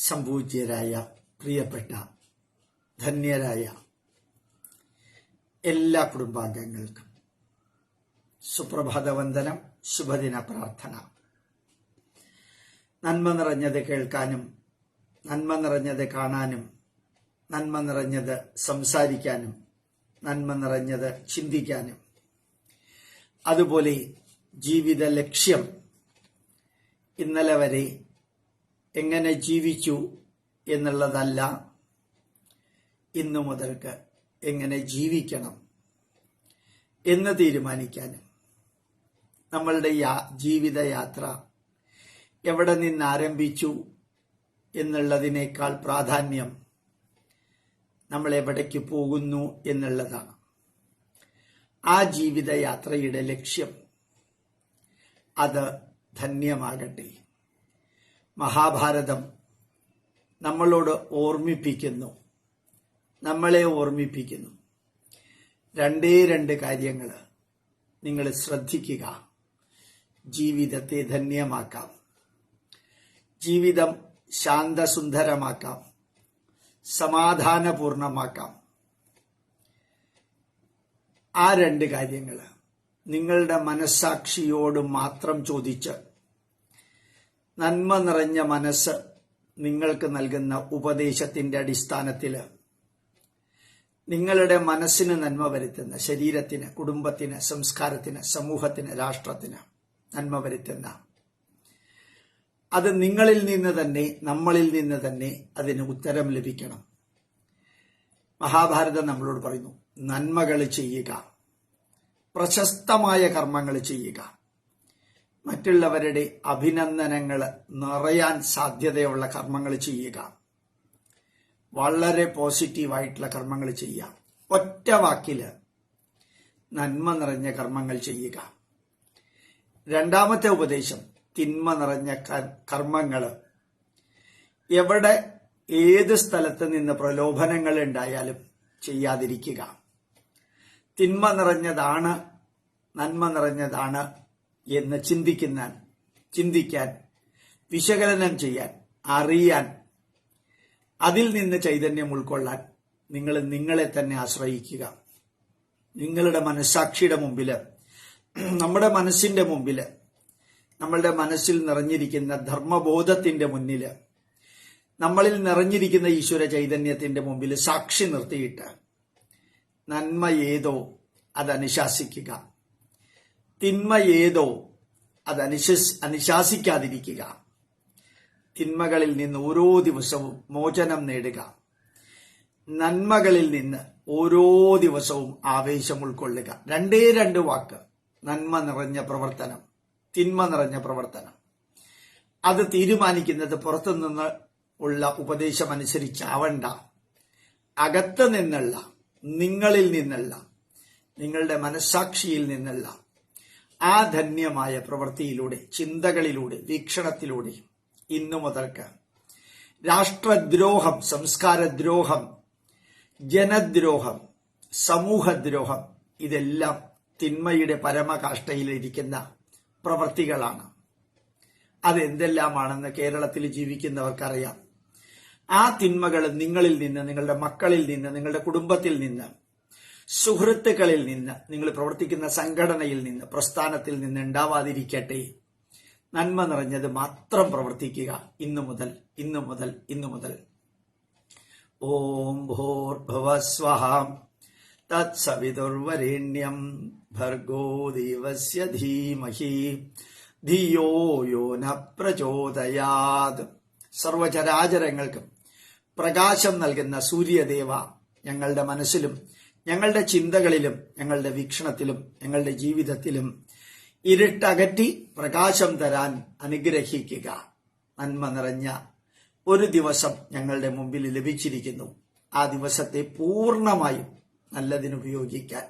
സംപൂജ്യരായ പ്രിയപ്പെട്ട ധന്യരായ എല്ലാ കുടുംബാംഗങ്ങൾക്കും സുപ്രഭാതവന്ദനം, ശുഭദിന പ്രാർത്ഥന. നന്മ നിറഞ്ഞത് കേൾക്കാനും, നന്മ നിറഞ്ഞത് കാണാനും, നന്മ നിറഞ്ഞത് സംസാരിക്കാനും, നന്മ നിറഞ്ഞത് ചിന്തിക്കാനും, അതുപോലെ ജീവിത ലക്ഷ്യം ഇന്നലെ വരെ എങ്ങനെ ജീവിച്ചു എന്നുള്ളതല്ല, ഇന്നു മുതൽക്ക് എങ്ങനെ ജീവിക്കണം എന്ന് തീരുമാനിക്കാനും, നമ്മളുടെ ജീവിതയാത്ര എവിടെ നിന്ന് ആരംഭിച്ചു എന്നുള്ളതിനേക്കാൾ പ്രാധാന്യം നമ്മൾ എവിടേക്ക് പോകുന്നു എന്നുള്ളതാണ്. ആ ജീവിതയാത്രയുടെ ലക്ഷ്യം അത് ധന്യമാകട്ടെ. മഹാഭാരതം നമ്മളോട് ഓർമ്മിപ്പിക്കുന്നു, നമ്മളെ ഓർമ്മിപ്പിക്കുന്നു. രണ്ട് കാര്യങ്ങൾ നിങ്ങൾ ശ്രദ്ധിക്കുക. ജീവിതത്തെ ധന്യമാക്കാം, ജീവിതം ശാന്തസുന്ദരമാക്കാം, സമാധാനപൂർണമാക്കാം. ആ രണ്ട് കാര്യങ്ങൾ നിങ്ങളുടെ മനസ്സാക്ഷിയോട് മാത്രം ചോദിച്ച് നന്മ നിറഞ്ഞ മനസ്സ് നിങ്ങൾക്ക് നൽകുന്ന ഉപദേശത്തിന്റെ അടിസ്ഥാനത്തിൽ നിങ്ങളുടെ മനസ്സിന് നന്മ വരുത്തുന്ന, ശരീരത്തിന്, കുടുംബത്തിന്, സംസ്കാരത്തിന്, സമൂഹത്തിന്, രാഷ്ട്രത്തിന് നന്മ വരുത്തുന്ന, അത് നിങ്ങളിൽ നിന്ന് തന്നെ, നമ്മളിൽ നിന്ന് തന്നെ അതിന് ഉത്തരം ലഭിക്കണം. മഹാഭാരതം നമ്മളോട് പറയുന്നു, നന്മകൾ ചെയ്യുക, പ്രശസ്തമായ കർമ്മങ്ങൾ ചെയ്യുക, മറ്റുള്ളവരുടെ അഭിനന്ദനങ്ങൾ നിറയാൻ സാധ്യതയുള്ള കർമ്മങ്ങൾ ചെയ്യുക, വളരെ പോസിറ്റീവായിട്ടുള്ള കർമ്മങ്ങൾ ചെയ്യുക. ഒറ്റ വാക്കില് നന്മ നിറഞ്ഞ കർമ്മങ്ങൾ ചെയ്യുക. രണ്ടാമത്തെ ഉപദേശം, തിന്മ നിറഞ്ഞ കർമ്മങ്ങൾ. എവിടെ ഏത് സ്ഥലത്ത് നിന്ന് പ്രലോഭനങ്ങൾ ഉണ്ടായാലും ചെയ്യാതിരിക്കുക. തിന്മ നിറഞ്ഞതാണ്, നന്മ നിറഞ്ഞതാണ് എന്ന് ചിന്തിക്കാൻ, വിശകലനം ചെയ്യാൻ, അറിയാൻ, അതിൽ നിന്ന് ചൈതന്യം ഉൾക്കൊള്ളാൻ നിങ്ങൾ നിങ്ങളെ തന്നെ ആശ്രയിക്കുക. നിങ്ങളുടെ മനസ്സാക്ഷിയുടെ മുമ്പിൽ, നമ്മുടെ മനസ്സിന്റെ മുമ്പിൽ, നമ്മളുടെ മനസ്സിൽ നിറഞ്ഞിരിക്കുന്ന ധർമ്മബോധത്തിന്റെ മുന്നിൽ, നമ്മളിൽ നിറഞ്ഞിരിക്കുന്ന ഈശ്വര ചൈതന്യത്തിന്റെ മുമ്പിൽ സാക്ഷി നിർത്തിയിട്ട് നന്മ ഏതോ അത് അനുശാസിക്കുക, തിന്മ ഏതോ അത് അനുശാസിക്കാതിരിക്കുക. തിന്മകളിൽ നിന്ന് ഓരോ ദിവസവും മോചനം നേടുക, നന്മകളിൽ നിന്ന് ഓരോ ദിവസവും ആവേശം ഉൾക്കൊള്ളുക. രണ്ട് വാക്ക്, നന്മ നിറഞ്ഞ പ്രവർത്തനം, തിന്മ നിറഞ്ഞ പ്രവർത്തനം. അത് തീരുമാനിക്കുന്നത് പുറത്തുനിന്ന് ഉള്ള ഉപദേശം അനുസരിച്ചാവണ്ട, അകത്ത് നിന്നുള്ള, നിങ്ങളിൽ നിന്നുള്ള, നിങ്ങളുടെ മനസ്സാക്ഷിയിൽ നിന്നുള്ള ആ ധന്യമായ പ്രവൃത്തിയിലൂടെ, ചിന്തകളിലൂടെ, വീക്ഷണത്തിലൂടെ ഇന്നു മുതൽക്ക് രാഷ്ട്രദ്രോഹം, സംസ്കാരദ്രോഹം, ജനദ്രോഹം, സമൂഹദ്രോഹം ഇതെല്ലാം തിന്മയുടെ പരമകാഷ്ഠയിലിരിക്കുന്ന പ്രവൃത്തികളാണ്. അതെന്തെല്ലാമാണെന്ന് കേരളത്തിൽ ജീവിക്കുന്നവർക്കറിയാം. ആ തിന്മകൾ നിങ്ങളിൽ നിന്ന്, നിങ്ങളുടെ മക്കളിൽ നിന്ന്, നിങ്ങളുടെ കുടുംബത്തിൽ നിന്ന്, സുഹൃത്തുക്കളിൽ നിന്ന്, നിങ്ങൾ പ്രവർത്തിക്കുന്ന സംഘടനയിൽ നിന്ന്, പ്രസ്ഥാനത്തിൽ നിന്ന് ഉണ്ടാവാതിരിക്കട്ടെ. നന്മ നിറഞ്ഞത് മാത്രം പ്രവർത്തിക്കുക. ഇന്നു മുതൽ. ഓം ഭൂർഭുവഃസ്വഃ തത്സവിതുർവരേണ്യം ഭർഗോ ദേവസ്യ ധീമഹി ധിയോ യോ ന പ്രചോദയാത്. സർവചരാചരങ്ങൾക്കും പ്രകാശം നൽകുന്ന സൂര്യദേവ, ഞങ്ങളുടെ മനസ്സിലും, ഞങ്ങളുടെ ചിന്തകളിലും, ഞങ്ങളുടെ വീക്ഷണത്തിലും, ഞങ്ങളുടെ ജീവിതത്തിലും ഇരുട്ടകറ്റി പ്രകാശം തരാൻ അനുഗ്രഹിക്കുക. നന്മ നിറഞ്ഞ ഒരു ദിവസം ഞങ്ങളുടെ മുമ്പിൽ ലഭിച്ചിരിക്കുന്നു. ആ ദിവസത്തെ പൂർണ്ണമായും നല്ലതിനുപയോഗിക്കാൻ